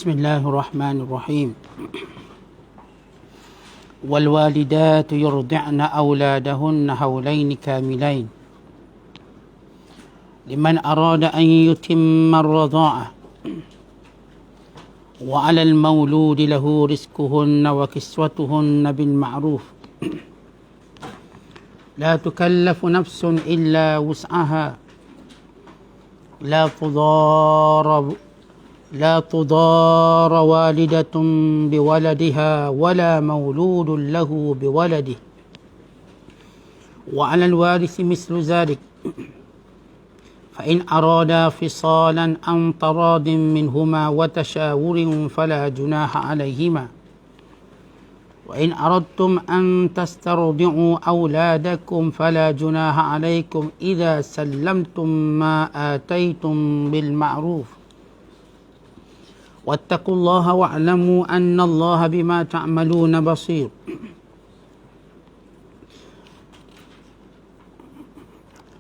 بسم الله الرحمن الرحيم والوالدات يرضعن أولادهن حولين كاملين لمن أراد أن يتم الرضاعة وعلى المولود له رزقهن وكسوتهن بالمعروف لا تكلف نفس إلا وسعها لا تضار والدة بولدها ولا مولود له بولده وعلى الوارث مثل ذلك فإن أرادا فصالا عن تراض منهما وتشاور فلا جناح عليهما وإن أردتم أن تسترضعوا أولادكم فلا جناح عليكم إذا سلمتم ما آتيتم بالمعروف واتقوا الله واعلموا أن الله بما تعملون بصير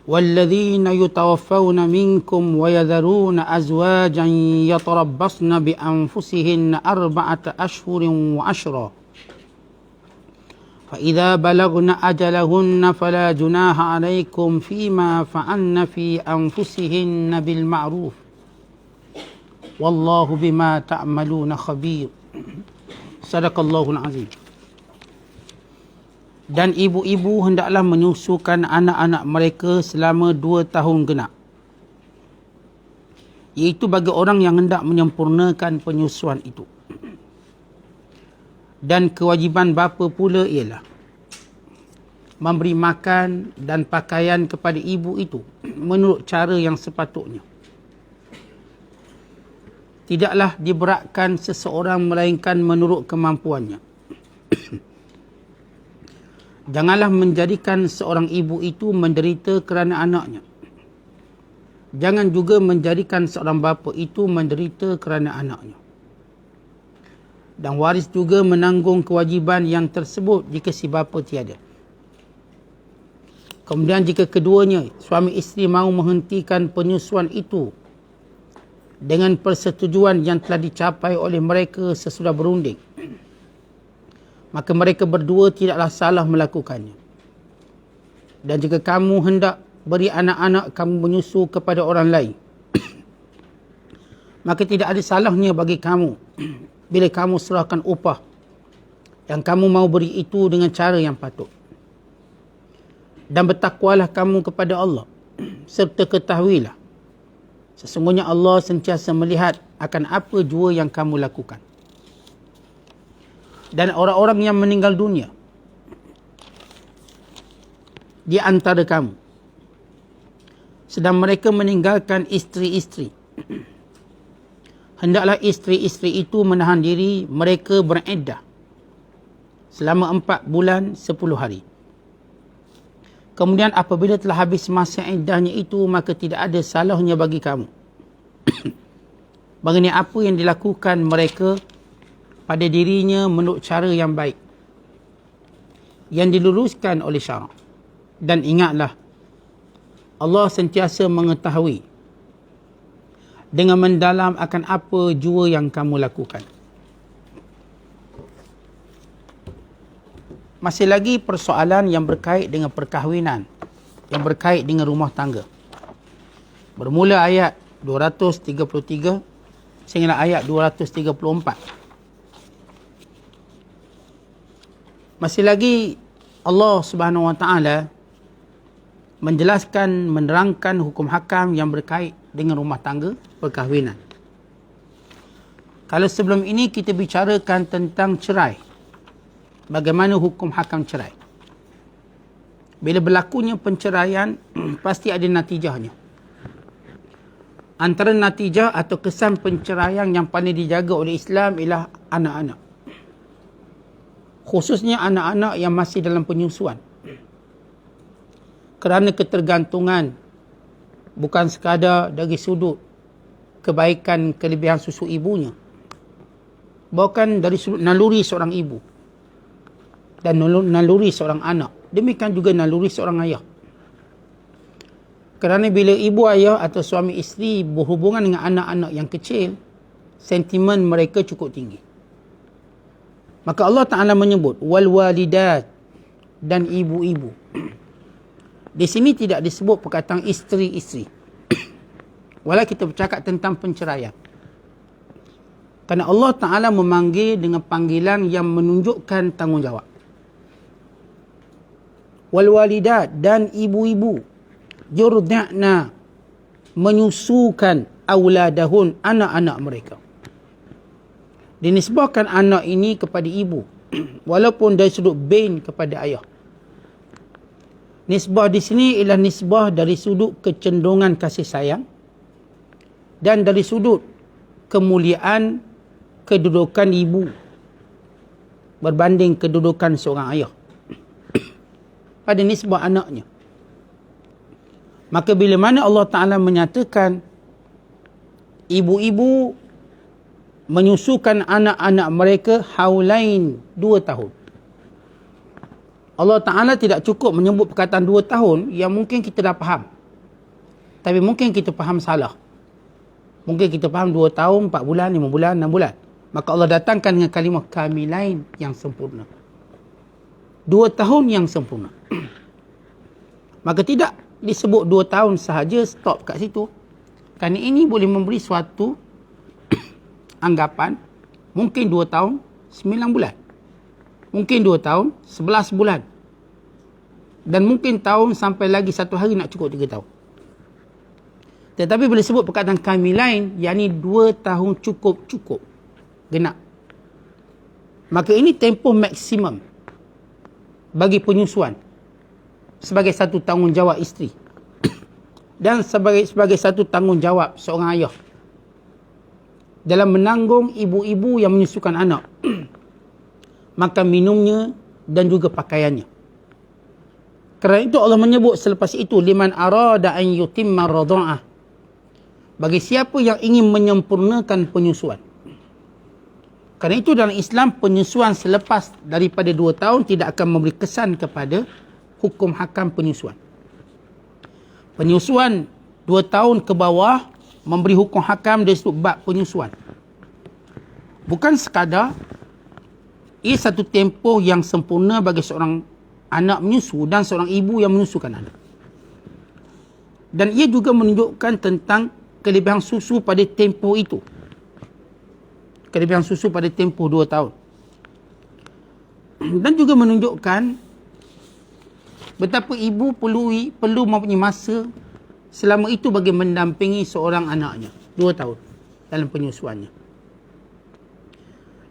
والذين يتوفون منكم ويذرون أزواجا يتربصن بأنفسهن 4 أشهر وعشرا فإذا بلغن أجلهن فلا جناح عليكم فيما فعلن في أنفسهن بالمعروف والله بما تعملون خبير. Sadaqallahul azim. Dan ibu-ibu hendaklah menyusukan anak-anak mereka selama 2 tahun genap, iaitu bagi orang yang hendak menyempurnakan penyusuan itu. Dan kewajiban bapa pula ialah memberi makan dan pakaian kepada ibu itu menurut cara yang sepatutnya. Tidaklah diberatkan seseorang melainkan menurut kemampuannya. Janganlah menjadikan seorang ibu itu menderita kerana anaknya. Jangan juga menjadikan seorang bapa itu menderita kerana anaknya. Dan waris juga menanggung kewajiban yang tersebut jika si bapa tiada. Kemudian jika keduanya, suami isteri mahu menghentikan penyusuan itu dengan persetujuan yang telah dicapai oleh mereka sesudah berunding, maka mereka berdua tidaklah salah melakukannya. Dan jika kamu hendak beri anak-anak kamu menyusu kepada orang lain, maka tidak ada salahnya bagi kamu bila kamu serahkan upah yang kamu mau beri itu dengan cara yang patut. Dan bertakwalah kamu kepada Allah, serta ketahuilah sesungguhnya Allah sentiasa melihat akan apa jua yang kamu lakukan. Dan orang-orang yang meninggal dunia di antara kamu, sedang mereka meninggalkan isteri-isteri, hendaklah isteri-isteri itu menahan diri mereka beriddah selama 4 bulan 10 hari. Kemudian apabila telah habis masa iddahnya itu, maka tidak ada salahnya bagi kamu mengenai apa yang dilakukan mereka pada dirinya menurut cara yang baik yang diluruskan oleh syarak. Dan ingatlah, Allah sentiasa mengetahui dengan mendalam akan apa jua yang kamu lakukan. Masih lagi persoalan yang berkait dengan perkahwinan, yang berkait dengan rumah tangga. Bermula ayat 233 sehingga ayat 234. Masih lagi Allah Subhanahu Wa Taala menjelaskan, menerangkan hukum hakam yang berkait dengan rumah tangga, perkahwinan. Kalau sebelum ini kita bicarakan tentang cerai, bagaimana hukum hakam cerai. Bila berlakunya penceraian, pasti ada natijahnya. Antara natijah atau kesan penceraian yang paling dijaga oleh Islam ialah anak-anak. Khususnya anak-anak yang masih dalam penyusuan. Kerana ketergantungan bukan sekadar dari sudut kebaikan kelebihan susu ibunya, bahkan dari sudut naluri seorang ibu dan naluri seorang anak. Demikian juga naluri seorang ayah. Kerana bila ibu ayah atau suami isteri berhubungan dengan anak-anak yang kecil, sentimen mereka cukup tinggi. Maka Allah Ta'ala menyebut wal walidat, dan ibu-ibu. Di sini tidak disebut perkataan isteri-isteri. Walau kita bercakap tentang penceraian. Kerana Allah Ta'ala memanggil dengan panggilan yang menunjukkan tanggungjawab. Wal walidat, dan ibu-ibu. Yurdi'na, menyusukan auladahun, anak-anak mereka. Dinisbahkan anak ini kepada ibu, walaupun dari sudut bin kepada ayah. Nisbah di sini ialah nisbah dari sudut kecenderungan kasih sayang dan dari sudut kemuliaan kedudukan ibu berbanding kedudukan seorang ayah pada nisbah anaknya. Maka bila mana Allah Ta'ala menyatakan ibu-ibu menyusukan anak-anak mereka haulain 2 tahun. Allah Ta'ala tidak cukup menyebut perkataan 2 tahun yang mungkin kita dah faham. Tapi mungkin kita faham salah. Mungkin kita faham 2 tahun, 4 bulan, 5 bulan, 6 bulan. Maka Allah datangkan dengan kalimah kamilain yang sempurna. 2 tahun yang sempurna. Maka tidak disebut 2 tahun sahaja, stop kat situ. Kerana ini boleh memberi suatu anggapan, mungkin 2 tahun 9 bulan, mungkin 2 tahun 11 bulan, dan mungkin tahun sampai lagi 1 hari nak cukup 3 tahun. Tetapi bila sebut perkataan kamilain, yakni 2 tahun cukup genap, maka ini tempoh maksimum bagi penyusuan sebagai satu tanggungjawab isteri dan sebagai satu tanggungjawab seorang ayah dalam menanggung ibu-ibu yang menyusukan anak, makan minumnya dan juga pakaiannya. Kerana itu Allah menyebut selepas itu liman arada an yutimma radha'ah, bagi siapa yang ingin menyempurnakan penyusuan. Kerana itu dalam Islam penyusuan selepas daripada 2 tahun tidak akan memberi kesan kepada hukum hakam penyusuan. Penyusuan 2 tahun ke bawah memberi hukum hakam dari sudut bab penyusuan. Bukan sekadar ia satu tempoh yang sempurna bagi seorang anak menyusu dan seorang ibu yang menyusukan anak. Dan ia juga menunjukkan tentang kelebihan susu pada tempoh itu. Kelebihan susu pada tempoh 2 tahun. Dan juga menunjukkan betapa ibu perlu mempunyai masa selama itu bagi mendampingi seorang anaknya. 2 tahun dalam penyusuannya.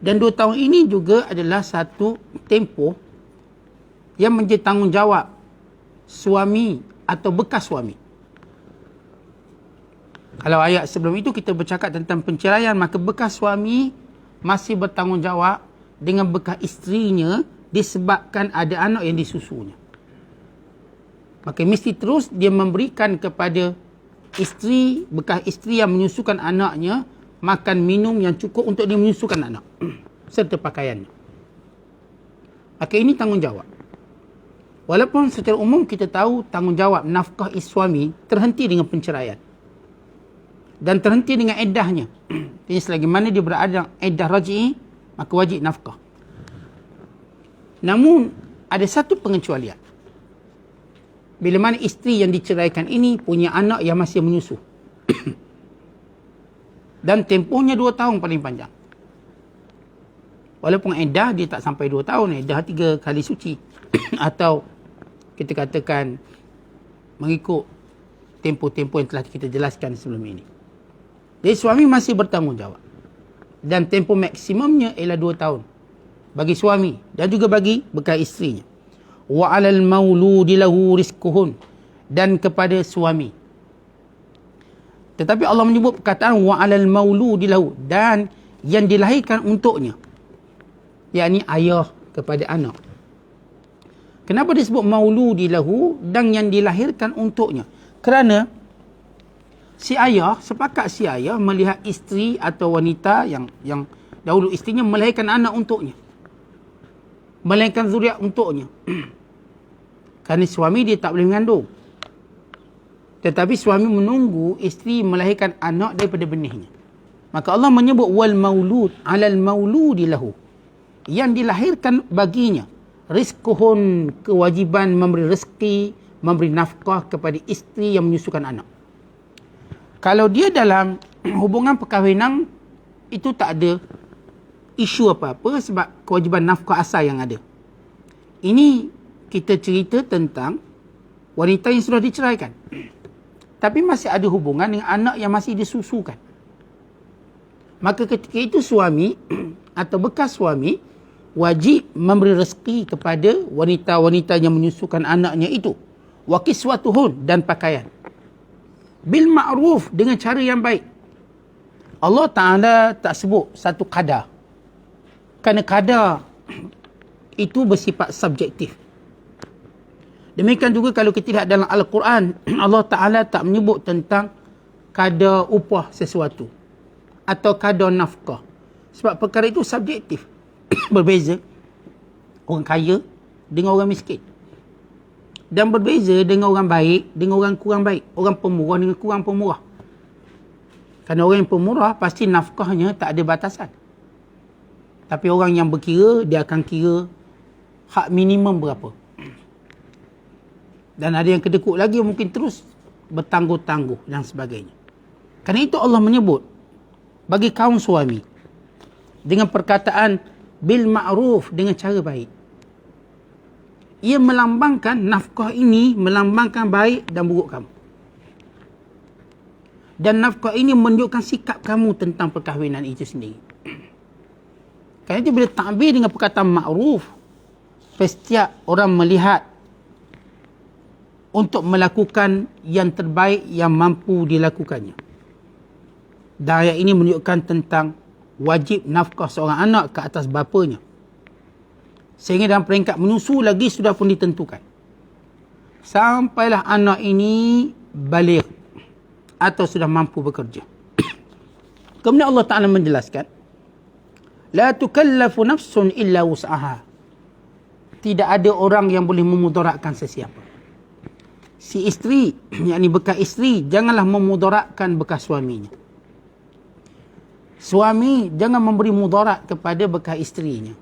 Dan 2 tahun ini juga adalah satu tempoh yang menjadi tanggungjawab suami atau bekas suami. Kalau ayat sebelum itu kita bercakap tentang penceraian, maka bekas suami masih bertanggungjawab dengan bekas isterinya disebabkan ada anak yang disusunya. Maka mesti terus dia memberikan kepada isteri, bekas isteri yang menyusukan anaknya, makan minum yang cukup untuk dia menyusukan anak serta pakaiannya. Maka ini tanggungjawab. Walaupun secara umum kita tahu tanggungjawab nafkah suami terhenti dengan penceraian dan terhenti dengan iddahnya. Jadi selagi mana dia berada dalam iddah raj'i, maka wajib nafkah. Namun ada satu pengecualian. Bila mana isteri yang diceraikan ini punya anak yang masih menyusu. Dan tempohnya 2 tahun paling panjang. Walaupun iddah dia tak sampai 2 tahun, iddah 3 kali suci. Atau kita katakan mengikut tempoh-tempoh yang telah kita jelaskan sebelum ini. Jadi suami masih bertanggungjawab. Dan tempoh maksimumnya ialah 2 tahun. Bagi suami dan juga bagi bekas isterinya. Wa 'alal mauludi lahu rizquhun, dan kepada suami. Tetapi Allah menyebut perkataan wa 'alal mauludi lahu, dan yang dilahirkan untuknya, yakni ayah kepada anak. Kenapa disebut mauludi lahu dan yang dilahirkan untuknya? Kerana si ayah, sepakat si ayah melihat isteri atau wanita yang dahulu isterinya melahirkan anak untuknya, melahirkan zuriat untuknya. Kerana suami dia tak boleh mengandung. Tetapi suami menunggu isteri melahirkan anak daripada benihnya. Maka Allah menyebut wal maulud alal mauludi lahu, yang dilahirkan baginya, rizquhun, kewajiban memberi rezeki, memberi nafkah kepada isteri yang menyusukan anak. Kalau dia dalam hubungan perkahwinan, itu tak ada isu apa-apa sebab kewajiban nafkah asal yang ada. Ini kita cerita tentang wanita yang sudah diceraikan, tapi masih ada hubungan dengan anak yang masih disusukan. Maka ketika itu suami atau bekas suami wajib memberi rezeki kepada wanita-wanita yang menyusukan anaknya itu. Wa kiswatuhun, dan pakaian. Bil ma'ruf, dengan cara yang baik. Allah Ta'ala tak sebut satu kadar. Kerana kadar itu bersifat subjektif. Demikian juga kalau kita lihat dalam Al-Quran, Allah Ta'ala tak menyebut tentang kadar upah sesuatu atau kadar nafkah. Sebab perkara itu subjektif. Berbeza orang kaya dengan orang miskin. Dan berbeza dengan orang baik dengan orang kurang baik. Orang pemurah dengan kurang pemurah. Kerana orang yang pemurah pasti nafkahnya tak ada batasan. Tapi orang yang berkira, dia akan kira hak minimum berapa. Dan ada yang kedekut lagi mungkin terus bertangguh-tangguh dan sebagainya. Kerana itu Allah menyebut bagi kaum suami dengan perkataan bil ma'ruf, dengan cara baik. Ia melambangkan nafkah ini, melambangkan baik dan buruk kamu. Dan nafkah ini menunjukkan sikap kamu tentang perkahwinan itu sendiri. Kerana itu bila ta'bir dengan perkataan ma'ruf, setiap orang melihat untuk melakukan yang terbaik yang mampu dilakukannya. Dan ayat ini menunjukkan tentang wajib nafkah seorang anak ke atas bapanya. Sehingga dalam peringkat menyusu lagi sudah pun ditentukan. Sampailah anak ini baligh atau sudah mampu bekerja. Kemudian Allah Ta'ala menjelaskan, la tukallafu nafsun illa wus'aha. Tidak ada orang yang boleh memudaratkan sesiapa. Si isteri, yakni bekas isteri, janganlah memudaratkan bekas suaminya. Suami jangan memberi mudarat kepada bekas isterinya.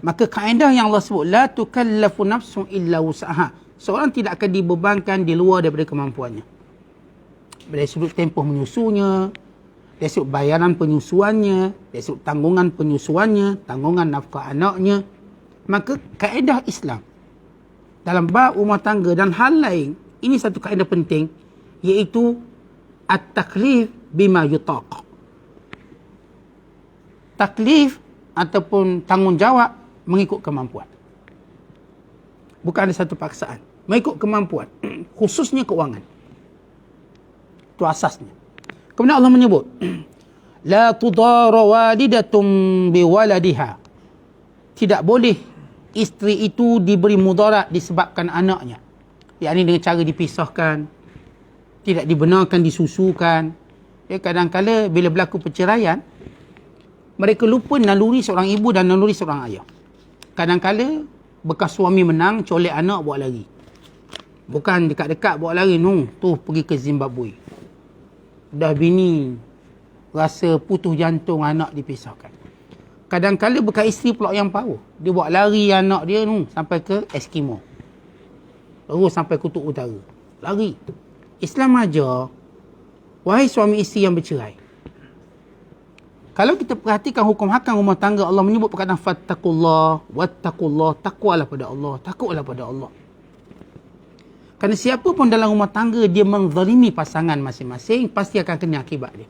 Maka kaedah yang Allah sebut, la tukallafu nafsun illa wus'aha. Seorang tidak akan dibebankan di luar daripada kemampuannya. Dari sudut tempoh menyusunya, dari sudut bayaran penyusuannya, dari sudut tanggungan penyusuannya, tanggungan nafkah anaknya. Maka kaedah Islam dalam bab rumah tangga dan hal lain, ini satu kaedah penting, iaitu at-taklif bima yutaq. Taklif ataupun tanggungjawab mengikut kemampuan. Bukan ada satu paksaan. Mengikut kemampuan. Khususnya keuangan. Itu asasnya. Kemudian Allah menyebut, la tudara walidatum biwaladiha. Tidak boleh isteri itu diberi mudarat disebabkan anaknya. Yakni dengan cara dipisahkan, tidak dibenarkan disusukan. Ya, kadang-kadang bila berlaku perceraian, mereka lupa naluri seorang ibu dan naluri seorang ayah. Kadang-kadang bekas suami menang, colek anak bawa lari. Bukan dekat-dekat bawa lari, no, tu pergi ke Zimbabwe. Dah bini rasa putus jantung, anak dipisahkan. Kadang-kadang bekas isteri pula yang power. Dia bawa lari anak dia no, sampai ke Eskimo. Baru sampai Kutub Utara. Lari. Islam ajar, wahai suami isteri yang bercerai, kalau kita perhatikan hukum hakam rumah tangga, Allah menyebut perkataan fattaqullah, wattaqullah, takwalah pada Allah, takutlah pada Allah. Kerana siapa pun dalam rumah tangga dia menzalimi pasangan masing-masing, pasti akan kena akibat dia.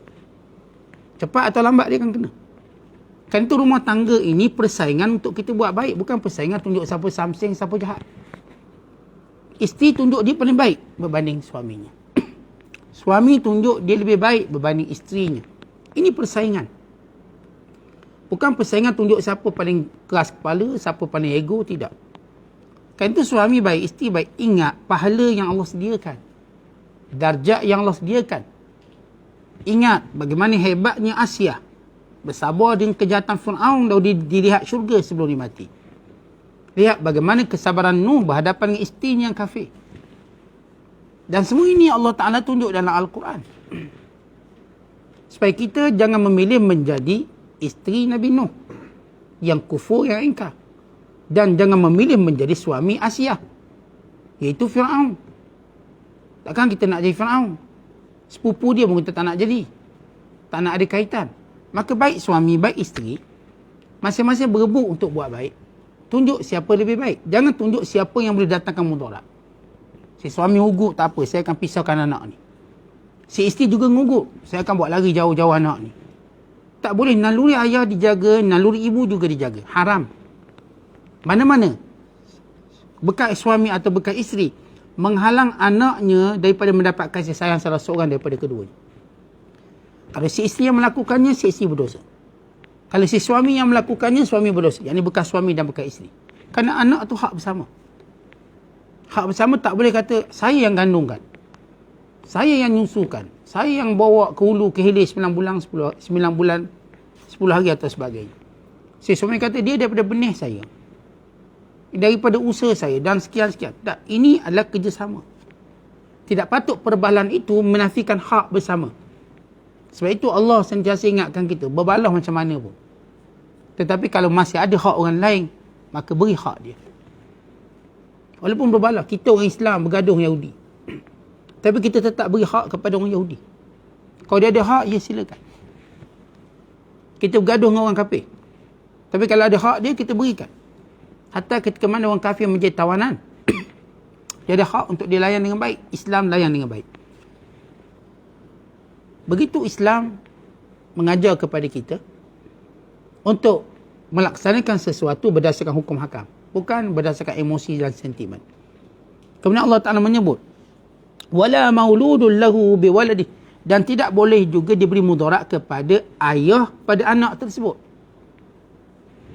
Cepat atau lambat dia akan kena. Kerana itu rumah tangga ini persaingan untuk kita buat baik, bukan persaingan tunjuk siapa samsing, siapa jahat. Isteri tunjuk dia paling baik berbanding suaminya. Suami tunjuk dia lebih baik berbanding isterinya. Ini persaingan. Bukan persaingan tunjuk siapa paling keras kepala, siapa paling ego, tidak. Kan itu suami baik, isteri baik. Ingat pahala yang Allah sediakan. Darjat yang Allah sediakan. Ingat bagaimana hebatnya Asia. Bersabar dengan kejahatan Fir'aun, dah dilihat syurga sebelum dia mati. Lihat bagaimana kesabaran Nuh berhadapan dengan isterinya yang kafir. Dan semua ini Allah Ta'ala tunjuk dalam Al-Quran. Supaya kita jangan memilih menjadi isteri Nabi Nuh yang kufur, yang ingkar. Dan jangan memilih menjadi suami Asia, iaitu Fir'aun. Takkan kita nak jadi Fir'aun? Sepupu dia pun kita tak nak jadi. Tak nak ada kaitan. Maka baik suami, baik isteri, masing-masing berebut untuk buat baik. Tunjuk siapa lebih baik. Jangan tunjuk siapa yang boleh datangkan mudarat. Si suami ugut, tak apa, saya akan pisahkan anak ni. Si isteri juga ngugut, saya akan buat lari jauh-jauh anak ni. Tak boleh. Naluri ayah dijaga, naluri ibu juga dijaga. Haram. Mana-mana bekas suami atau bekas isteri menghalang anaknya daripada mendapat kasih sayang salah seorang daripada keduanya. Kalau si isteri yang melakukannya, si isteri berdosa. Kalau si suami yang melakukannya, suami berdosa. Yang ini bekas suami dan bekas isteri. Kerana anak tu hak bersama. Hak bersama tak boleh kata, saya yang gandungkan, saya yang nyusukan, saya yang bawa ke hulu ke hilir 9 bulan, 10 hari atau sebagainya. Si suami kata, dia daripada benih saya, daripada usaha saya dan sekian-sekian. Tak, ini adalah kerjasama. Tidak patut perbalahan itu menafikan hak bersama. Sebab itu Allah sentiasa ingatkan kita, berbalah macam mana pun. Tetapi kalau masih ada hak orang lain, maka beri hak dia. Walaupun berbalah, kita orang Islam bergaduh Yahudi. Tapi kita tetap beri hak kepada orang Yahudi. Kalau dia ada hak, ya silakan. Kita bergaduh dengan orang kafir. Tapi kalau ada hak dia, kita berikan. Hatta ketika mana orang kafir menjadi tawanan, dia ada hak untuk dilayan dengan baik. Islam layan dengan baik. Begitu Islam mengajar kepada kita untuk melaksanakan sesuatu berdasarkan hukum hakam, bukan berdasarkan emosi dan sentimen. Kemudian Allah Ta'ala menyebut, wala mauludun lahu biwaladi, dan tidak boleh juga diberi mudarat kepada ayah pada anak tersebut.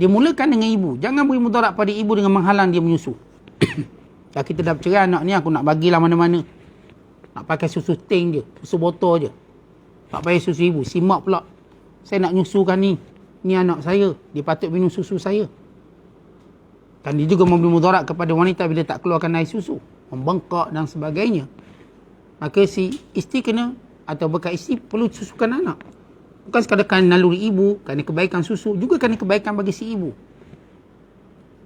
Dimulakan dengan ibu. Jangan beri mudarat pada ibu dengan menghalang dia menyusu. Dah kita dah bercerai, anak ni aku nak bagilah mana-mana. Nak pakai susu ting je, susu botol je. Tak payah susu ibu, simak pula. Saya nak nyusukan ni. Ni anak saya, dia patut minum susu saya. Dan dia juga memberi mudarat kepada wanita bila tak keluarkan air susu, membengkak dan sebagainya. Maka si isteri kena, atau bekas isteri perlu susukan anak. Bukan sekadar kerana naluri ibu, kerana kebaikan susu, juga kerana kebaikan bagi si ibu.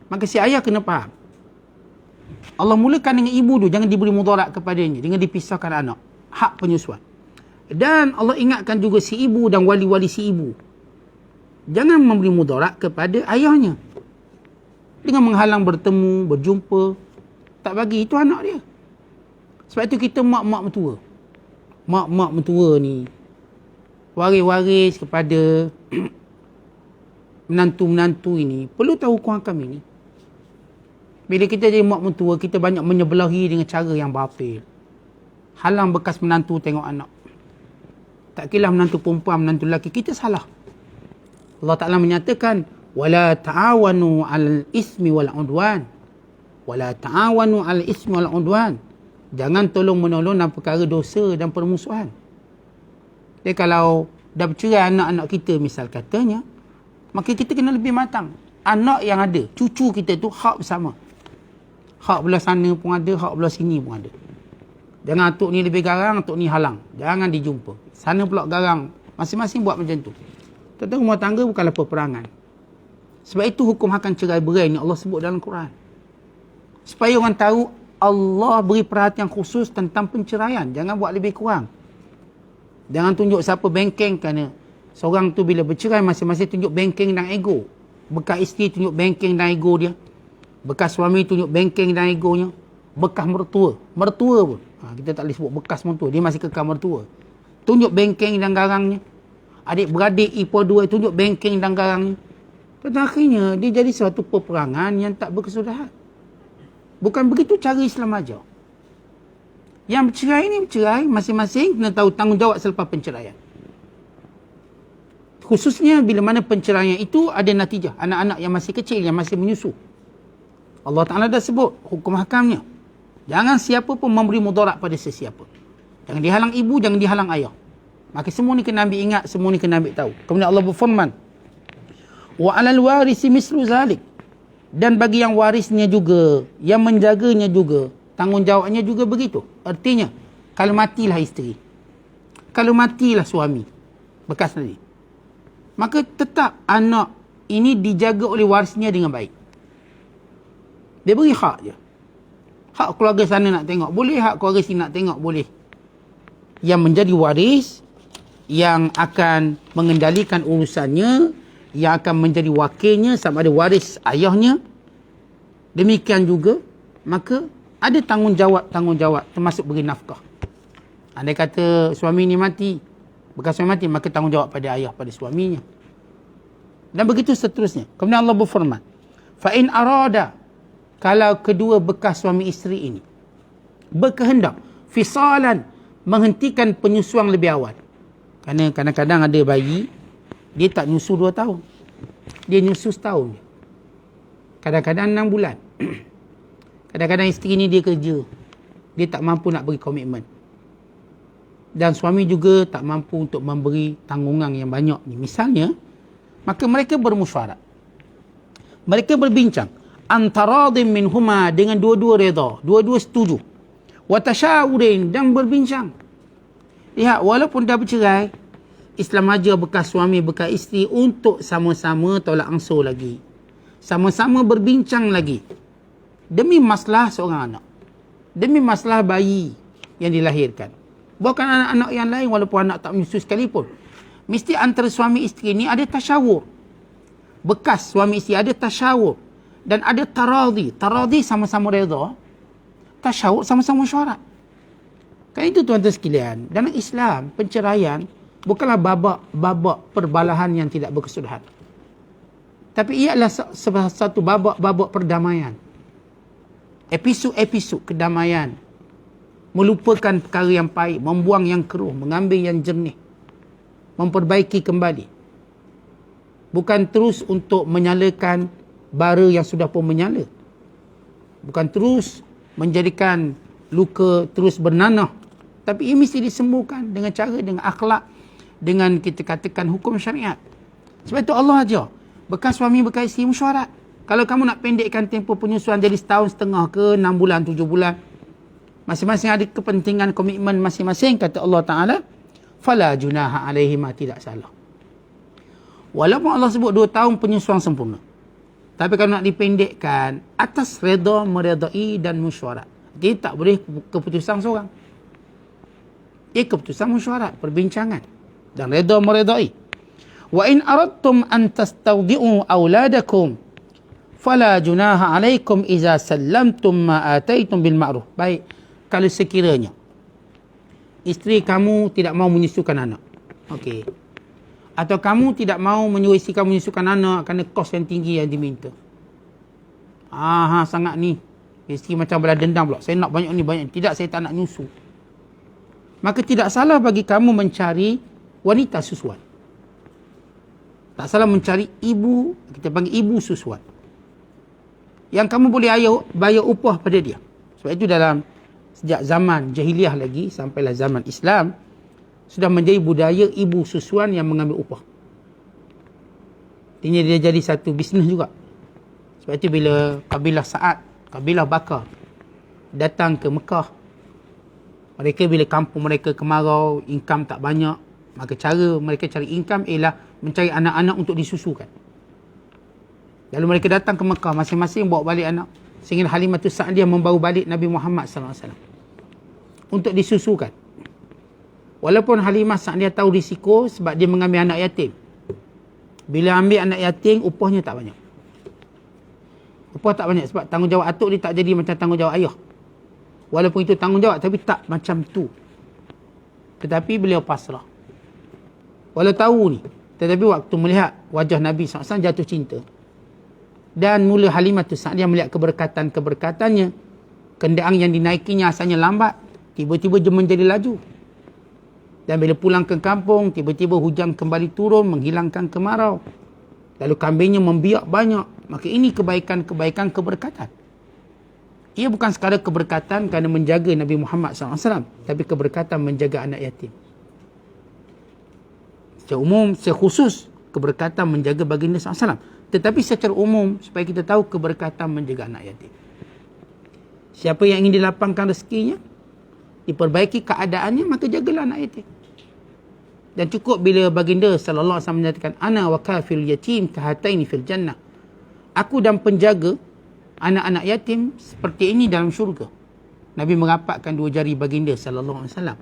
Maka si ayah kena faham. Allah mulakan dengan ibu tu, jangan diberi mudarat kepadanya, jangan dipisahkan anak. Hak penyusuan. Dan Allah ingatkan juga si ibu dan wali-wali si ibu, jangan memberi mudarat kepada ayahnya dengan menghalang bertemu, berjumpa. Tak bagi, itu anak dia. Sebab itu kita mak-mak mentua, mak-mak mentua ni waris-waris kepada menantu-menantu ini perlu tahu hukum hakam ini. Bila kita jadi mak mentua, kita banyak menyebelahi dengan cara yang batil. Halang bekas menantu tengok anak. Tak kira menantu perempuan, menantu lelaki, kita salah. Allah Ta'ala menyatakan, wala ta'awanu 'alal ismi wal 'udwan. Wala ta'awanu 'alal ismi wal 'udwan. Jangan tolong-menolong dalam perkara dosa dan permusuhan. Jadi kalau dah bercerai anak-anak kita misal katanya, maka kita kena lebih matang. Anak yang ada, cucu kita tu hak bersama. Hak belah sana pun ada, hak belah sini pun ada. Jangan atuk ni lebih garang, atuk ni halang. Jangan dijumpa. Sana pula garang. Masing-masing buat macam tu. Tentang rumah tangga bukanlah peperangan. Sebab itu hukum hakam cerai berai ni Allah sebut dalam Quran. Supaya orang tahu Allah beri perhatian khusus tentang penceraian. Jangan buat lebih kurang. Jangan tunjuk siapa bengkeng, kerana seorang tu bila bercerai masing-masing tunjuk bengkeng dan ego. Bekas isteri tunjuk bengkeng dan ego dia. Bekas suami tunjuk bengkeng dan egonya. Bekas mertua pun. Kita tak boleh sebut bekas mertua, dia masih kekal mertua. Tunjuk bengkeng dan garangnya. Adik-beradik ipar dua tunjuk bengkeng dan garangnya. Dan akhirnya dia jadi suatu peperangan yang tak berkesudahan. Bukan begitu cara Islam ajar. Yang bercerai ni bercerai, masing-masing kena tahu tanggungjawab selepas penceraian. Khususnya bila mana penceraian itu ada natijah. Anak-anak yang masih kecil, yang masih menyusu. Allah Ta'ala dah sebut hukum hakamnya. Jangan siapa pun memberi mudarat pada sesiapa. Jangan dihalang ibu, jangan dihalang ayah. Maka semua ni kena ambil ingat, semua ni kena ambil tahu. Kemudian Allah berfirman, wa 'alal warisi mislu zalik. Dan bagi yang warisnya juga, yang menjaganya juga, tanggungjawabnya juga begitu. Artinya, kalau matilah isteri, kalau matilah suami, bekas tadi. Maka tetap anak ini dijaga oleh warisnya dengan baik. Dia beri hak je. Hak keluarga sana nak tengok boleh, hak keluarga sini nak tengok boleh. Yang menjadi waris, yang akan mengendalikan urusannya, yang akan menjadi wakilnya sama ada waris ayahnya, demikian juga, maka ada tanggungjawab termasuk beri nafkah. Andai kata suami ni mati, bekas suami mati, maka tanggungjawab pada ayah, pada suaminya. Dan begitu seterusnya. Kemudian Allah berfirman, fa in arada, kalau kedua bekas suami isteri ini berkehendak fisalan, menghentikan penyusuan lebih awal. Kerana kadang-kadang ada bayi, dia tak nyusu 2 tahun. Dia nyusu setahun. Kadang-kadang 6 bulan. Kadang-kadang isteri ni dia kerja. Dia tak mampu nak beri komitmen. Dan suami juga tak mampu untuk memberi tanggungan yang banyak ni. Misalnya, maka mereka bermusyawarah. Mereka berbincang. Antaradim minhuma, dengan dua-dua reda. Dua-dua setuju. Watashawurin, dan berbincang. Lihat, walaupun dah bercerai, Islam ajar bekas suami, bekas isteri untuk sama-sama tolak ansur lagi. Sama-sama berbincang lagi. Demi masalah seorang anak. Demi masalah bayi yang dilahirkan. Bukan anak-anak yang lain walaupun anak tak menyusu sekalipun. Mesti antara suami isteri ni ada tasyawur. Bekas suami isteri ada tasyawur. Dan ada taradhi. Taradhi sama-sama redha. Tasyawur sama-sama syarat. Kan itu tuan-tuan sekalian. Dalam Islam, penceraian bukanlah babak perbalahan yang tidak berkesudahan. Tapi ialah satu babak perdamaian. Episod-episod kedamaian. Melupakan perkara yang pahit, membuang yang keruh, mengambil yang jernih. Memperbaiki kembali. Bukan terus untuk menyalakan bara yang sudah pun menyala. Bukan terus menjadikan luka terus bernanah. Tapi ia mesti disembuhkan dengan cara, dengan akhlak, dengan kita katakan hukum syariat. Sebab itu Allah ajar. Bekas suami, bekas isteri mesyuarat. Kalau kamu nak pendekkan tempoh penyusuan jadi 1.5 tahun ke 6 bulan, 7 bulan. Masing-masing ada kepentingan, komitmen masing-masing. Kata Allah Ta'ala, fala junaha alaihima, tidak salah. Walaupun Allah sebut 2 tahun penyusuan sempurna. Tapi kalau nak dipendekkan, atas reda, meredai dan mesyuarat. Dia tak boleh keputusan seorang. Ia keputusan mesyuarat, perbincangan. Dan reda meredai. Wa in aradtum an tastawdi'u auladakum fala junaha alaikum iza sallamtum ma ataitum bil ma'ruf. Baik, kalau sekiranya isteri kamu tidak mau menyusukan anak. Okey. Atau kamu tidak mau menyuruh isteri kamu menyusukan anak kerana kos yang tinggi yang diminta. Sangat ni. Isteri macam balas dendam pula. Saya nak banyak ni, banyak ni. Tidak, saya tak nak nyusu. Maka tidak salah bagi kamu mencari wanita susuan. Tak salah mencari ibu, kita panggil ibu susuan. Yang kamu boleh bayar upah pada dia. Sebab itu dalam sejak zaman jahiliah lagi sampailah zaman Islam, sudah menjadi budaya ibu susuan yang mengambil upah. Artinya dia jadi satu bisnes juga. Sebab itu bila kabilah Sa'ad, kabilah Bakar datang ke Mekah, mereka bila kampung mereka kemarau, income tak banyak, maka cara mereka cari income ialah mencari anak-anak untuk disusukan. Lalu mereka datang ke Mekah, masing-masing bawa balik anak. Sehingga Halimatus Sa'diyah membawa balik Nabi Muhammad SAW untuk disusukan. Walaupun Halimah Sa'diyah tahu risiko sebab dia mengambil anak yatim. Bila ambil anak yatim, upahnya tak banyak. Upah tak banyak sebab tanggungjawab atuk dia tak jadi macam tanggungjawab ayah. Walaupun itu tanggungjawab, tapi tak macam tu. Tetapi beliau pasrah. Walau tahu ni, tetapi waktu melihat wajah Nabi SAW jatuh cinta. Dan mula Halimatus Sa'diyah melihat keberkatan-keberkatannya. Kenderaan yang dinaikinya asalnya lambat, tiba-tiba dia menjadi laju. Dan bila pulang ke kampung, tiba-tiba hujan kembali turun, menghilangkan kemarau. Lalu kambingnya membiak banyak. Maka ini kebaikan-kebaikan keberkatan. Ia bukan sekadar keberkatan kerana menjaga Nabi Muhammad SAW, tapi keberkatan menjaga anak yatim. Secara umum, secara khusus, keberkatan menjaga baginda SAW. Tetapi secara umum, supaya kita tahu keberkatan menjaga anak yatim. Siapa yang ingin dilapangkan rezekinya, diperbaiki keadaannya, maka jagalah anak yatim. Dan cukup bila baginda sallallahu alaihi wasallam menyatakan ana wa kafil yatim kahataini fil jannah. Aku dan penjaga anak-anak yatim seperti ini dalam syurga. Nabi merapatkan dua jari baginda sallallahu alaihi wasallam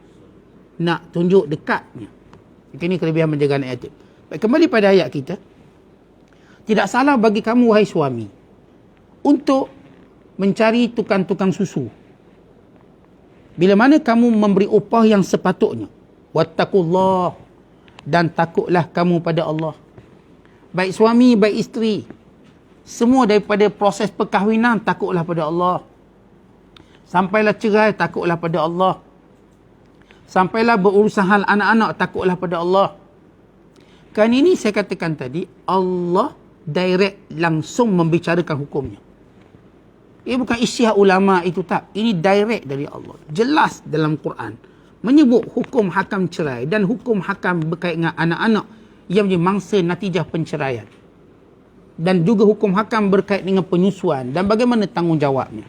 nak tunjuk dekatnya. Ini kelebihan menjaga anak yatim. Baik, kembali pada ayat kita. Tidak salah bagi kamu wahai suami untuk mencari tukang-tukang susu bila mana kamu memberi upah yang sepatutnya. Wattaqullah, dan takutlah kamu pada Allah. Baik suami, baik isteri, semua daripada proses perkahwinan takutlah pada Allah. Sampailah cerai, takutlah pada Allah. Sampailah berurusan hal anak-anak, takutlah pada Allah. Kan ini saya katakan tadi, Allah direct langsung membicarakan hukumnya. Ia bukan isytihad ulama itu tak. Ini direct dari Allah. Jelas dalam Quran menyebut hukum hakam cerai dan hukum hakam berkaitan dengan anak-anak yang menjadi mangsa natijah penceraian. Dan juga hukum hakam berkaitan dengan penyusuan dan bagaimana tanggungjawabnya.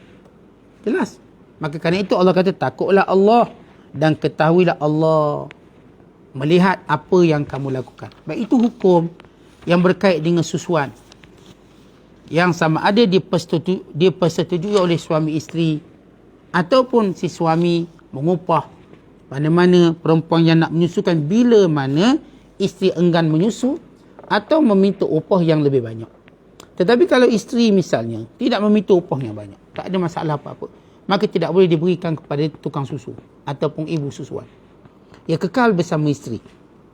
Jelas. Maka kerana itu Allah kata takutlah Allah dan ketahuilah Allah melihat apa yang kamu lakukan. Baik, itu hukum yang berkait dengan susuan. Yang sama ada dipersetujui oleh suami isteri ataupun si suami mengupah mana-mana perempuan yang nak menyusukan bila mana isteri enggan menyusu atau meminta upah yang lebih banyak. Tetapi kalau isteri misalnya tidak meminta upah yang banyak, tak ada masalah apa-apa, maka tidak boleh diberikan kepada tukang susu ataupun ibu susuan. Ia kekal bersama isteri.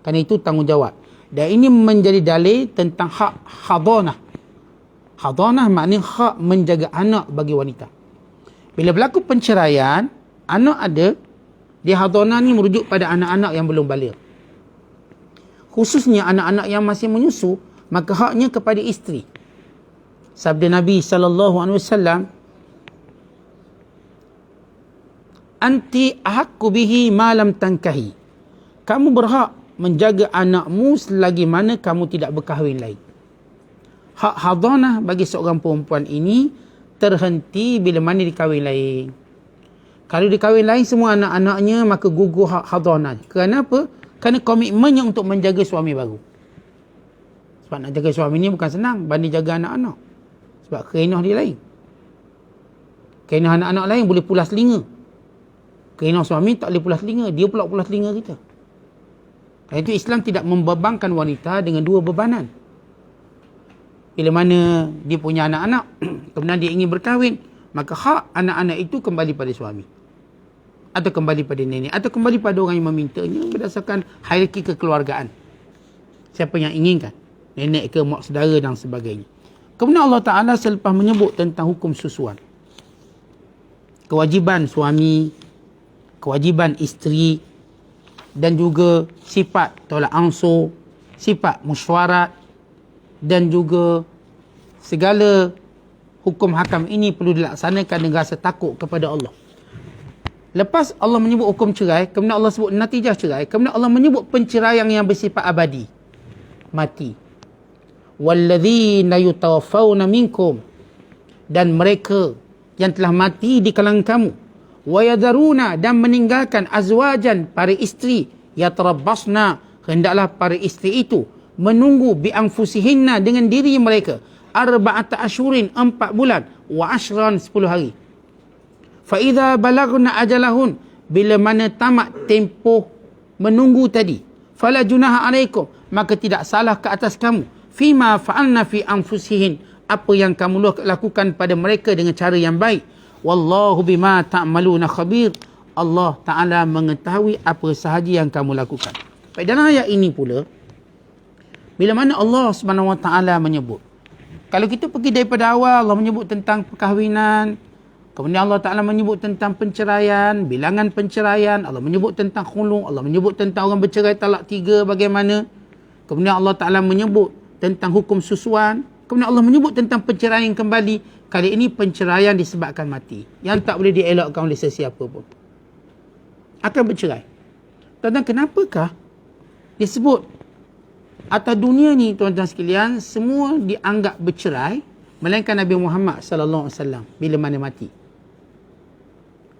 Kerana itu tanggungjawab. Dan ini menjadi dalil tentang hak hadanah. Hadanah maknanya hak menjaga anak bagi wanita. Bila berlaku penceraian, anak ada, di hadanah ni merujuk pada anak-anak yang belum baligh. Khususnya anak-anak yang masih menyusu, maka haknya kepada isteri. Sabda Nabi SAW, anti ahaqqu bihi ma lam tankahi. Kamu berhak menjaga anakmu selagi mana kamu tidak berkahwin lagi. Hak hadanah bagi seorang perempuan ini terhenti bila mana dikahwin lain. Kalau dikahwin lain semua anak-anaknya, maka gugur hak hadanah. Kerana apa? Kerana komitmennya untuk menjaga suami baru. Sebab nak jaga suami ni bukan senang banding jaga anak-anak. Sebab kerenah dia lain. Kerenah anak-anak lain boleh pulas telinga. Kerenah suami tak boleh pulas telinga. Dia pula pulas telinga kita. Kerana itu Islam tidak membebankan wanita dengan dua bebanan. Bila mana dia punya anak-anak, kemudian dia ingin berkahwin, maka hak anak-anak itu kembali pada suami. Atau kembali pada nenek. Atau kembali pada orang yang memintanya berdasarkan hierarki kekeluargaan. Siapa yang inginkan. Nenek ke, mak saudara dan sebagainya. Kemudian Allah Ta'ala selepas menyebut tentang hukum susuan. Kewajiban suami, kewajiban isteri, dan juga sifat tolak ansur, sifat mesyuarat, dan juga segala hukum hakam ini perlu dilaksanakan dengan rasa takut kepada Allah. Lepas Allah menyebut hukum cerai, kemudian Allah sebut natijah cerai, kemudian Allah menyebut penceraian yang bersifat abadi, mati. Walladzina yutawaffawna minkum, dan mereka yang telah mati di kalangan kamu, wa yadharuna, dan meninggalkan azwajan, para isteri, yatarabbasna, hendaklah para isteri itu menunggu bi anfusihinna, dengan diri mereka, arba'ata asyurin, 4 bulan, wa ashran, 10 hari. Fa idza balagna ajalahun, bila mana tamat tempoh menunggu tadi, fala junaha alaikum, maka tidak salah ke atas kamu, fima fa'alna fi anfusihin, apa yang kamu lakukan pada mereka dengan cara yang baik. Wallahu bima ta'maluna khabir, Allah Ta'ala mengetahui apa sahaja yang kamu lakukan. Baik, dalam ayat ini pula, bila mana Allah Subhanahu Wa Ta'ala menyebut, kalau kita pergi daripada awal, Allah menyebut tentang perkahwinan, kemudian Allah Ta'ala menyebut tentang penceraian, bilangan penceraian, Allah menyebut tentang khulung, Allah menyebut tentang orang bercerai talak 3 bagaimana, kemudian Allah Ta'ala menyebut tentang hukum susuan, kemudian Allah menyebut tentang penceraian kembali. Kali ini penceraian disebabkan mati, yang tak boleh dielakkan oleh sesiapa pun, akan bercerai. Tuan-tuan, kenapakah disebut atas dunia ni, tuan-tuan sekalian, semua dianggap bercerai, melainkan Nabi Muhammad sallallahu alaihi wasallam bila mana mati.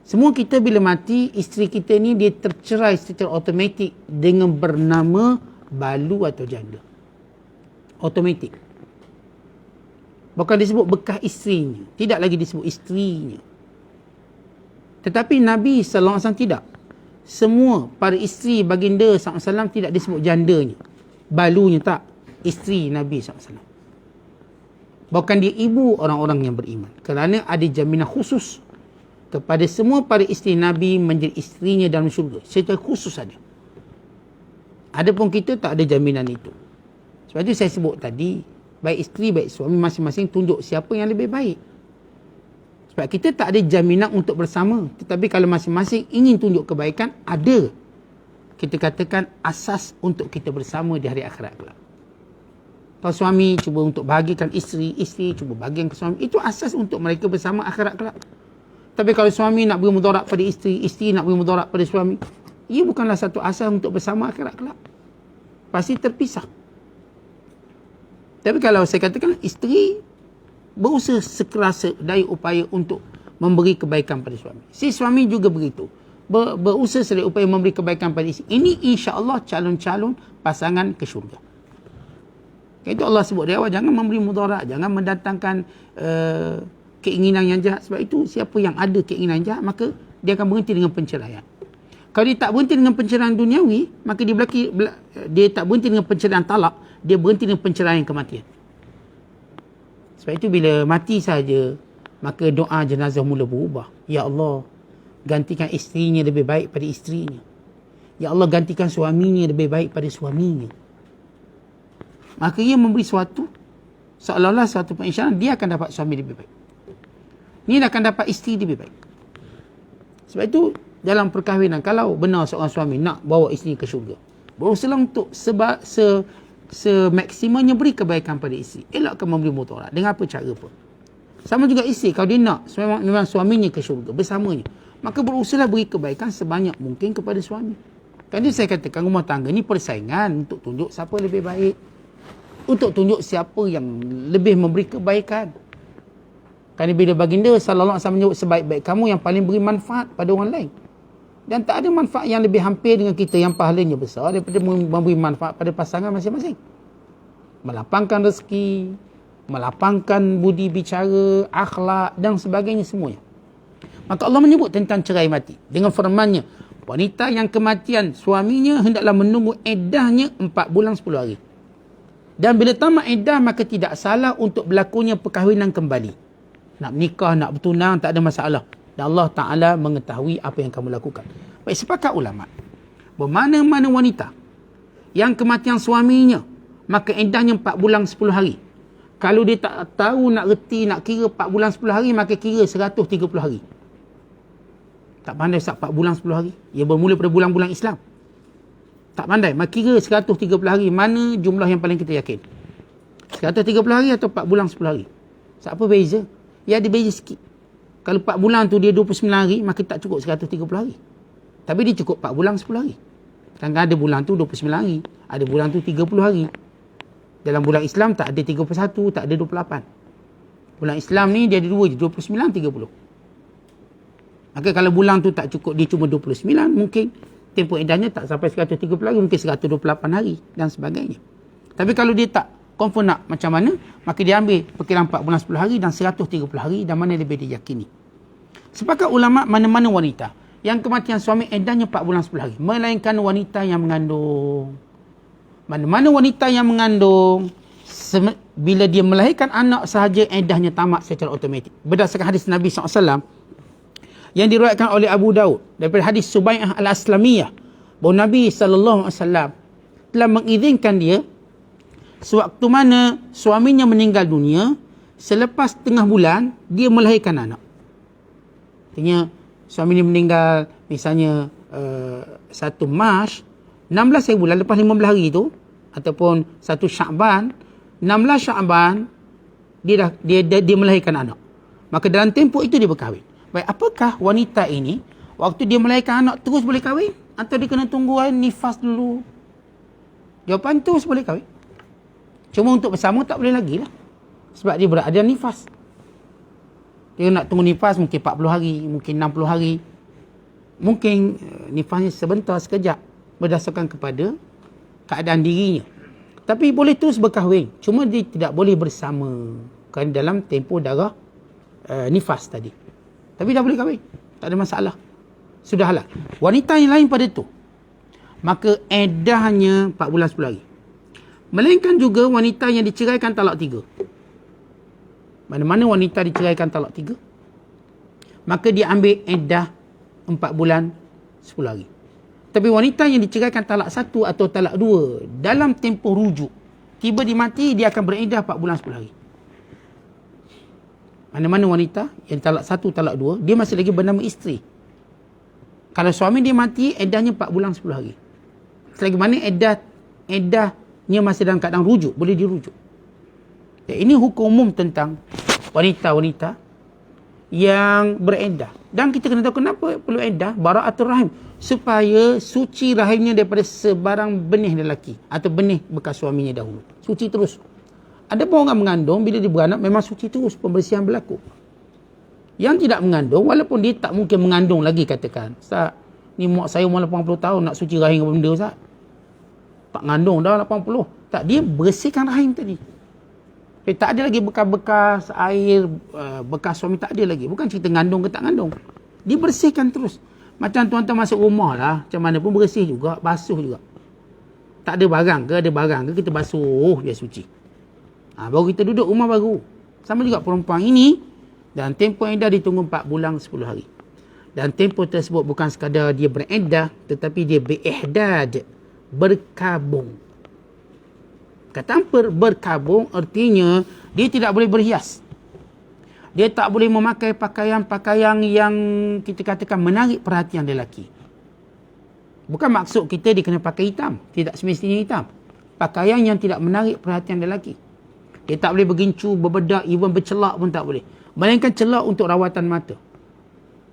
Semua kita bila mati, isteri kita ni dia tercerai secara automatik dengan bernama balu atau janda. Automatik. Bukan disebut bekas isterinya. Tidak lagi disebut isterinya. Tetapi Nabi SAW tidak. Semua para isteri baginda SAW tidak disebut jandanya. Balunya tak. Isteri Nabi SAW. Bahkan dia ibu orang-orang yang beriman. Kerana ada jaminan khusus kepada semua para isteri Nabi menjadi isterinya dalam syurga. Secara khusus ada. Adapun kita tak ada jaminan itu. Sebab itu saya sebut tadi, baik isteri baik suami masing-masing tunjuk siapa yang lebih baik. Sebab kita tak ada jaminan untuk bersama. Tetapi kalau masing-masing ingin tunjuk kebaikan, ada. Kita katakan asas untuk kita bersama di hari akhirat kelak. Kalau suami cuba untuk bahagikan isteri, isteri cuba bahagikan ke suami, itu asas untuk mereka bersama akhirat kelak. Tapi kalau suami nak beri mudarat pada isteri, isteri nak beri mudarat pada suami, ia bukanlah satu asas untuk bersama akhirat kelak. Pasti terpisah. Tapi kalau saya katakan isteri berusaha sekeras daya upaya untuk memberi kebaikan pada suami. Si suami juga begitu. Berusaha sedaya upaya memberi kebaikan pada isteri. Ini insya-Allah calon-calon pasangan ke syurga. Itu Allah sebut di awal, jangan memberi mudarat, jangan mendatangkan keinginan yang jahat. Sebab itu siapa yang ada keinginan jahat, maka dia akan berhenti dengan penceraian. Kalau dia tak berhenti dengan penceraian duniawi, maka dia tak berhenti dengan penceraian talak, dia berhenti dengan penceraian kematian. Sebab itu bila mati saja, maka doa jenazah mula berubah. Ya Allah, gantikan isterinya lebih baik pada isterinya. Ya Allah, gantikan suaminya lebih baik pada suaminya. Maka ia memberi suatu, seolah-olah suatu pengisyarat dia akan dapat suami lebih baik. Ni akan dapat isteri lebih baik. Sebab itu dalam perkahwinan, kalau benar seorang suami nak bawa isteri ke syurga, berusaha untuk semaksimalnya beri kebaikan pada isteri. Elakkan memberi mudarat dengan apa cara pun. Sama juga isteri, kalau dia nak memang suaminya ke syurga bersamanya, maka berusaha beri kebaikan sebanyak mungkin kepada suami. Kan saya katakan rumah tangga ni persaingan untuk tunjuk siapa lebih baik. Untuk tunjuk siapa yang lebih memberi kebaikan. Kerana bila baginda sallallahu alaihi wasallam menyebut sebaik-baik kamu yang paling beri manfaat pada orang lain. Dan tak ada manfaat yang lebih hampir dengan kita yang pahalanya besar daripada memberi manfaat pada pasangan masing-masing. Melapangkan rezeki, melapangkan budi bicara, akhlak dan sebagainya semuanya. Maka Allah menyebut tentang cerai mati dengan firman-Nya, wanita yang kematian suaminya hendaklah menunggu iddahnya 4 bulan 10 hari. Dan bila tamat iddah, maka tidak salah untuk berlakunya perkahwinan kembali. Nak menikah, nak bertunang, tak ada masalah. Dan Allah Ta'ala mengetahui apa yang kamu lakukan. Baik, sepakat ulama' bermana-mana wanita yang kematian suaminya, maka iddahnya 4 bulan 10 hari. Kalau dia tak tahu, nak reti, nak kira 4 bulan 10 hari, maka kira 130 hari. Tak pandai Ustaz 4 bulan 10 hari? Ia bermula pada bulan-bulan Islam. Tak pandai, maka kira 130 hari. Mana jumlah yang paling kita yakin? 130 hari atau 4 bulan 10 hari? Apa beza? Ya ada beza sikit. Kalau 4 bulan tu dia 29 hari, maka tak cukup 130 hari. Tapi dia cukup 4 bulan 10 hari. Kadang-kadang ada bulan tu 29 hari. Ada bulan tu 30 hari. Dalam bulan Islam tak ada 31, tak ada 28. Bulan Islam ni dia ada 2 je, 29, 30. Maka kalau bulan tu tak cukup, dia cuma 29, mungkin tempoh iddahnya tak sampai 130 hari, mungkin 128 hari dan sebagainya. Tapi kalau dia tak confirm nak macam mana, maka dia ambil perkiraan 4 bulan 10 hari dan 130 hari dan mana lebih diyakini. Sepakat ulama' mana-mana wanita yang kematian suami iddahnya 4 bulan 10 hari, melainkan wanita yang mengandung. Mana-mana wanita yang mengandung, bila dia melahirkan anak sahaja iddahnya tamat secara automatik. Berdasarkan hadis Nabi SAW yang diriwayatkan oleh Abu Daud daripada hadis Subai'ah al-Aslamiyah, bahawa Nabi SAW telah mengizinkan dia sewaktu mana suaminya meninggal dunia, selepas tengah bulan dia melahirkan anak. Artinya suaminya meninggal misalnya 1 Mac, 16 hari bulan lepas 15 hari itu, ataupun 1 Syakban, 16 Syakban dia melahirkan anak. Maka dalam tempoh itu dia berkahwin. Baik, apakah wanita ini waktu dia melahirkan anak terus boleh kahwin? Atau dia kena tunggu nifas dulu? Jawapan terus boleh kahwin. Cuma untuk bersama tak boleh lagi lah. Sebab dia berada nifas. Dia nak tunggu nifas mungkin 40 hari, mungkin 60 hari. Mungkin nifasnya sebentar, sekejap, berdasarkan kepada keadaan dirinya. Tapi boleh terus berkahwin, cuma dia tidak boleh bersama kan dalam tempoh darah nifas tadi. Tapi dah boleh kahwin, tak ada masalah, sudah halal. Wanita yang lain pada tu, maka eddahnya 4 bulan 10 hari. Melainkan juga wanita yang diceraikan talak 3. Mana-mana wanita diceraikan talak 3, maka dia ambil eddah 4 bulan 10 hari. Tapi wanita yang diceraikan talak 1 atau talak 2 dalam tempoh rujuk, tiba di mati, dia akan bereddah 4 bulan 10 hari. Mana-mana wanita yang talak 1, talak 2, dia masih lagi bernama isteri. Kalau suami dia mati, eddahnya 4 bulan 10 hari. Selagi mana eddahnya masih dalam keadaan rujuk, boleh dirujuk. Ini hukum umum tentang wanita-wanita yang bereddah. Dan kita kena tahu kenapa perlu eddah, bara'atul rahim, supaya suci rahimnya daripada sebarang benih lelaki atau benih bekas suaminya dahulu. Suci terus. Ada pun orang mengandung, bila dia beranak memang suci terus, pembersihan berlaku. Yang tidak mengandung, walaupun dia tak mungkin mengandung lagi, katakan, Ustaz, ni mak saya umur 80 tahun nak suci rahim apa benda, Ustaz? Tak mengandung dah 80. Tak, dia bersihkan rahim tadi. Tak ada lagi bekas-bekas air, bekas suami, tak ada lagi. Bukan cerita ngandung ke tak ngandung. Dibersihkan terus. Macam tuan-tuan masuk rumah lah, macam mana pun bersih juga, basuh juga. Tak ada barang ke, ada barang ke, kita basuh, dia suci. Baru kita duduk rumah baru. Sama juga perempuan ini, dan tempoh eddah ditunggu 4 bulan 10 hari. Dan tempoh tersebut bukan sekadar dia bereddah, tetapi dia berihdad, berkabung. Kata berkabung artinya dia tidak boleh berhias. Dia tak boleh memakai pakaian-pakaian yang kita katakan menarik perhatian lelaki. Bukan maksud kita dia kena pakai hitam. Tidak semestinya hitam. Pakaian yang tidak menarik perhatian lelaki. Dia tak boleh bergincu, berbedak, even bercelak pun tak boleh. Melainkan celak untuk rawatan mata.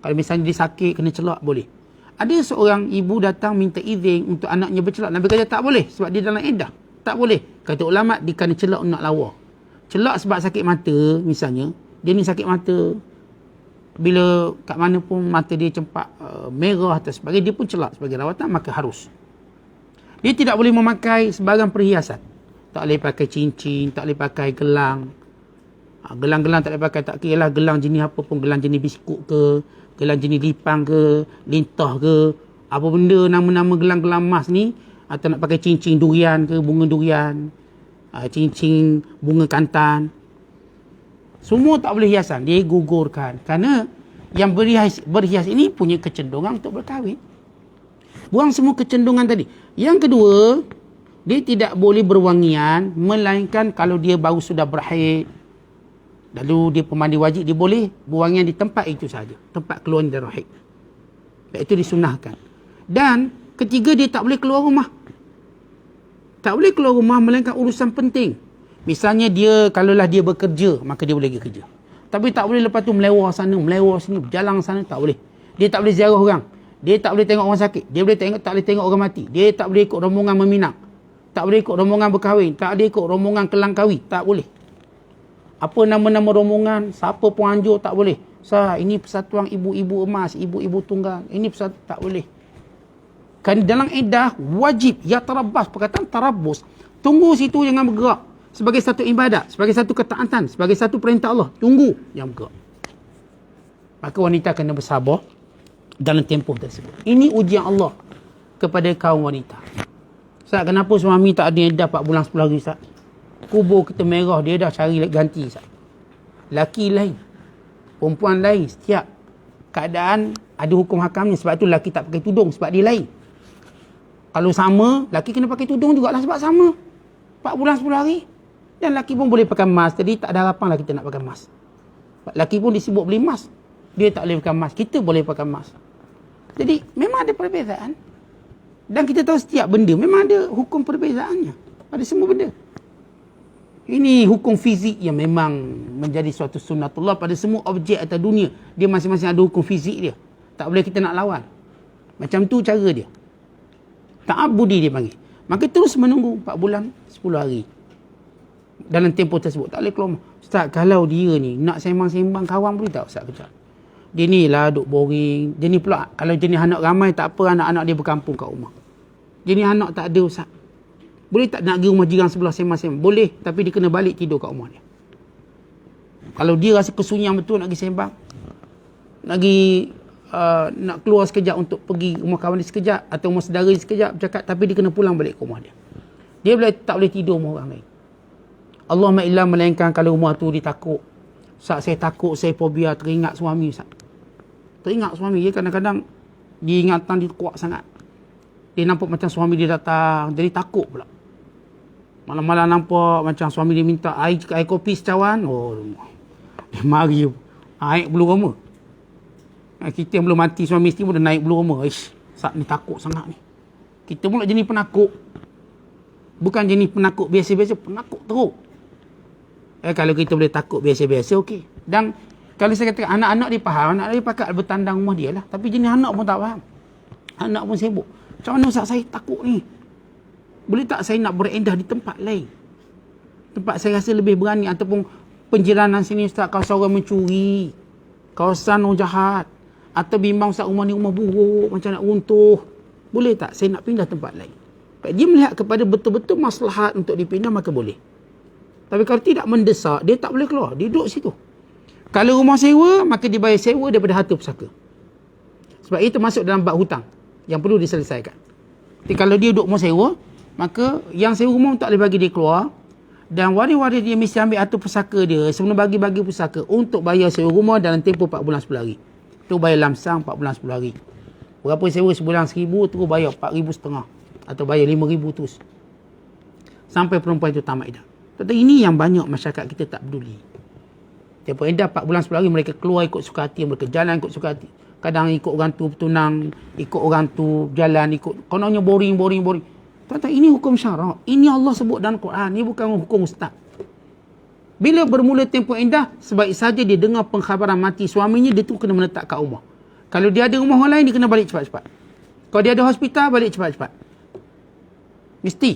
Kalau misalnya dia sakit, kena celak, boleh. Ada seorang ibu datang minta izin untuk anaknya bercelak. Nabi kata tak boleh sebab dia dalam eddah. Tak boleh. Kata ulama, dia kena celak nak lawa. Celak sebab sakit mata misalnya. Dia ni sakit mata. Bila kat mana pun mata dia cempak merah atau sebagainya, dia pun celak sebagai rawatan, maka harus. Dia tidak boleh memakai sebarang perhiasan. Tak boleh pakai cincin, tak boleh pakai gelang. Gelang-gelang tak boleh pakai, tak kira lah gelang jenis apa pun. Gelang jenis biskut ke, gelang jenis lipang ke, lintah ke, apa benda nama-nama gelang-gelang emas ni. Atau nak pakai cincin durian ke, bunga durian, cincin bunga kantan, semua tak boleh hiasan, dia gugurkan. Kerana yang berhias ini punya kecenderungan untuk berkahwin. Buang semua kecenderungan tadi. Yang kedua, dia tidak boleh berwangian, melainkan kalau dia baru sudah berhaid, lalu dia pemandi wajib, dia boleh berwangian di tempat itu saja, tempat keluar dari haid. Itu disunahkan. Dan ketiga, dia tak boleh keluar rumah. Tak boleh keluar rumah melainkan urusan penting. Misalnya dia, kalaulah dia bekerja, maka dia boleh pergi kerja. Tapi tak boleh lepas tu melewar sana, melewar sini, berjalan sana, tak boleh. Dia tak boleh ziarah orang. Dia tak boleh tengok orang sakit. Dia tak boleh tengok orang mati. Dia tak boleh ikut rombongan meminang. Tak boleh ikut rombongan berkahwin. Tak boleh ikut rombongan kelang kawi. Tak boleh. Apa nama-nama rombongan, siapa pun anjur, tak boleh. Ini persatuan ibu-ibu emas, ibu-ibu tunggal. Ini persatuan, tak boleh. Kan dalam iddah wajib ya tarabbas, perkataan tarabbus, tunggu situ, jangan bergerak. Sebagai satu ibadat, sebagai satu ketaatan, sebagai satu perintah Allah, tunggu, jangan bergerak. Maka wanita kena bersabar dalam tempoh tersebut. Ini ujian Allah kepada kaum wanita. Ustaz, kenapa suami tak ada iddah 4 bulan 10 hari, Ustaz? Kubur kita merah, dia dah cari ganti, Ustaz. Laki lain, perempuan lain, setiap keadaan ada hukum hakamnya. Sebab tu laki tak pakai tudung, sebab dia lain. Kalau sama, laki kena pakai tudung jugalah sebab sama. 4 bulan 10 hari. Dan laki pun boleh pakai emas. Jadi tak ada harapan lah kita nak pakai emas. Laki pun disibuk beli emas. Dia tak boleh pakai emas. Kita boleh pakai emas. Jadi memang ada perbezaan. Dan kita tahu setiap benda memang ada hukum perbezaannya pada semua benda. Ini hukum fizik yang memang menjadi suatu sunnatullah pada semua objek atas dunia. Dia masing-masing ada hukum fizik dia. Tak boleh kita nak lawan. Macam tu cara dia. Ta'abudi dia panggil. Maka terus menunggu 4 bulan 10 hari. Dalam tempoh tersebut tak boleh keluar. Ustaz, kalau dia ni nak sembang-sembang kawan boleh tak Ustaz kejap? Dia ni lah duk boring. Dia ni pula, kalau jenis anak ramai tak apa, anak-anak dia berkampung kat rumah. Jenis anak tak ada Ustaz. Boleh tak nak pergi rumah jiran sebelah sembang-sembang? Boleh, tapi dia kena balik tidur kat rumah dia. Kalau dia rasa kesunyian betul nak pergi sembang, nak pergi nak keluar sekejap untuk pergi rumah kawan dia sekejap atau rumah saudara dia sekejap bercakap, tapi dia kena pulang balik ke rumah dia. Dia tak boleh tidur dengan orang lain. Allahumma illa melainkan kalau rumah tu dia takut. Ustaz, saya takut, saya fobia, teringat suami Ustaz. Teringat suami dia, kadang-kadang dia ingatan dia kuat sangat. Dia nampak macam suami dia datang, jadi takut pula. Malam-malam nampak macam suami dia minta air kopi secawan. Oh, dia mari. Naik bulu roma. Kita yang belum mati suami isteri pun dah naik bulu roma. Ish, Ustaz ni takut sangat ni. Kita pula jenis penakut. Bukan jenis penakut biasa-biasa, penakut teruk. Kalau kita boleh takut biasa-biasa, okey. Dan kalau saya katakan anak-anak dia faham, anak dia pakat bertandang rumah dia lah. Tapi jenis anak pun tak faham. Anak pun sibuk. Macam mana Ustaz, saya takut ni? Boleh tak saya nak berendah di tempat lain? Tempat saya rasa lebih berani, ataupun penjiranan sini Ustaz, kawasan orang mencuri, kawasan orang jahat, atau bimbang Ustaz rumah ni rumah buruk, macam nak runtuh. Boleh tak saya nak pindah tempat lain? Dia melihat kepada betul-betul maslahat untuk dipindah, maka boleh. Tapi kalau tidak mendesak, dia tak boleh keluar. Dia duduk situ. Kalau rumah sewa, maka dia bayar sewa daripada harta pusaka. Sebab itu masuk dalam bab hutang yang perlu diselesaikan. Jadi kalau dia duduk rumah sewa, maka yang sewa rumah tak boleh bagi dia keluar. Dan waris-waris dia mesti ambil harta pusaka dia sebelum bagi-bagi pusaka untuk bayar sewa rumah dalam tempoh 4 bulan 10 hari. Itu bayar lamsang 4 bulan 10 hari. Berapa sewa sebulan 1,000, terus bayar 4,500 atau bayar 5,000 terus. Sampai perempuan itu tamat iddah. Tetapi ini yang banyak masyarakat kita tak peduli. Tempoh iddah 4 bulan 10 hari, mereka keluar ikut suka hati, mereka jalan ikut suka hati. Kadang ikut orang tu bertunang, ikut orang tu jalan, ikut kononnya boring. Tuan-tuan, ini hukum syarak. Ini Allah sebut dalam Quran. Ini bukan hukum ustaz. Bila bermula tempoh iddah, sebaik saja dia dengar pengkhabaran mati suaminya, dia tu kena menetap kat rumah. Kalau dia ada rumah orang lain, dia kena balik cepat-cepat. Kalau dia ada hospital, balik cepat-cepat. Mesti.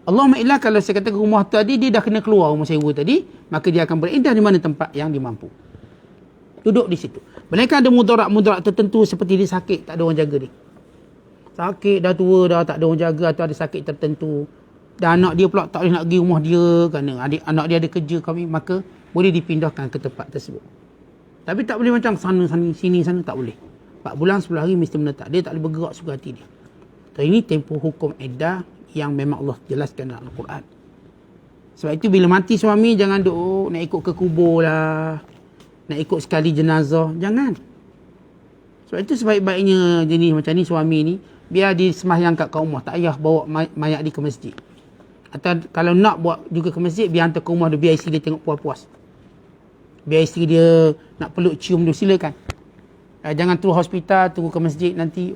Allahumma illa kalau saya kata rumah tadi, dia dah kena keluar rumah sewa tadi, maka dia akan beriddah di mana tempat yang dia mampu. Duduk di situ. Mereka ada mudarat-mudarat tertentu seperti dia sakit, tak ada orang jaga dia. Sakit, dah tua dah, tak ada orang jaga atau ada sakit tertentu. Dan anak dia pula tak boleh nak pergi rumah dia kerana anak dia ada kerja kami, maka boleh dipindahkan ke tempat tersebut. Tapi tak boleh macam sana, sini, sana, tak boleh. 4 bulan 10 hari mesti menetap. Dia tak boleh bergerak suka hati dia. So, ini tempoh hukum iddah yang memang Allah jelaskan dalam Al-Quran. Sebab itu bila mati suami, jangan duk nak ikut ke kubur lah, nak ikut sekali jenazah. Jangan. Sebab itu sebaik-baiknya jenis macam ni, suami ni, biar dia sembahyang kat rumah. Tak payah bawa mayat dia ke masjid. Atau kalau nak buat juga ke masjid, biar hantar ke rumah dia, biar isteri dia tengok puas-puas. Biar isteri dia nak peluk cium dia, silakan. Jangan terus hospital, tunggu ke masjid, nanti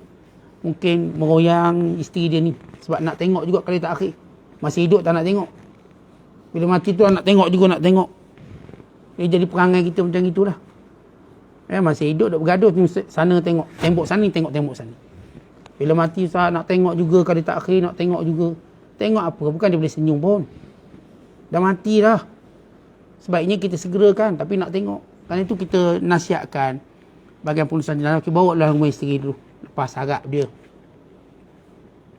mungkin meroyang isteri dia ni. Sebab nak tengok juga kali tak akhir. Masih hidup tak nak tengok. Bila mati tu nak tengok juga nak tengok. Dia jadi perangai kita macam itulah. Masih hidup duk bergaduh, sana tengok tembok sana, tengok tembok sana. Bila mati Ustaz nak tengok juga kali tak akhir, nak tengok juga. Tengok apa? Bukan dia boleh senyum pun. Dah mati dah. Sebaiknya kita segerakan, tapi nak tengok. Kerana itu kita nasihatkan bagian penulisan jenazah, bawa lah rumah isteri dulu. Lepas harap dia.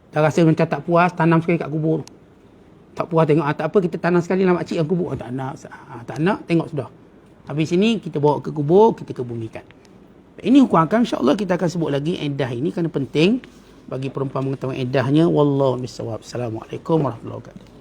Dah rasa macam tak puas, tanam sekali kat kubur. Tak puas tengok, tak apa kita tanam sekali lah makcik yang kubur. Tak nak, tengok sudah. Habis sini kita bawa ke kubur, kita kebumikan. Ini hukum akam, insya-Allah kita akan sebut lagi iddah ini kerana penting bagi perempuan mengetahui iddahnya. Wallahu a'lam bissawab. Assalamualaikum warahmatullahi wabarakatuh.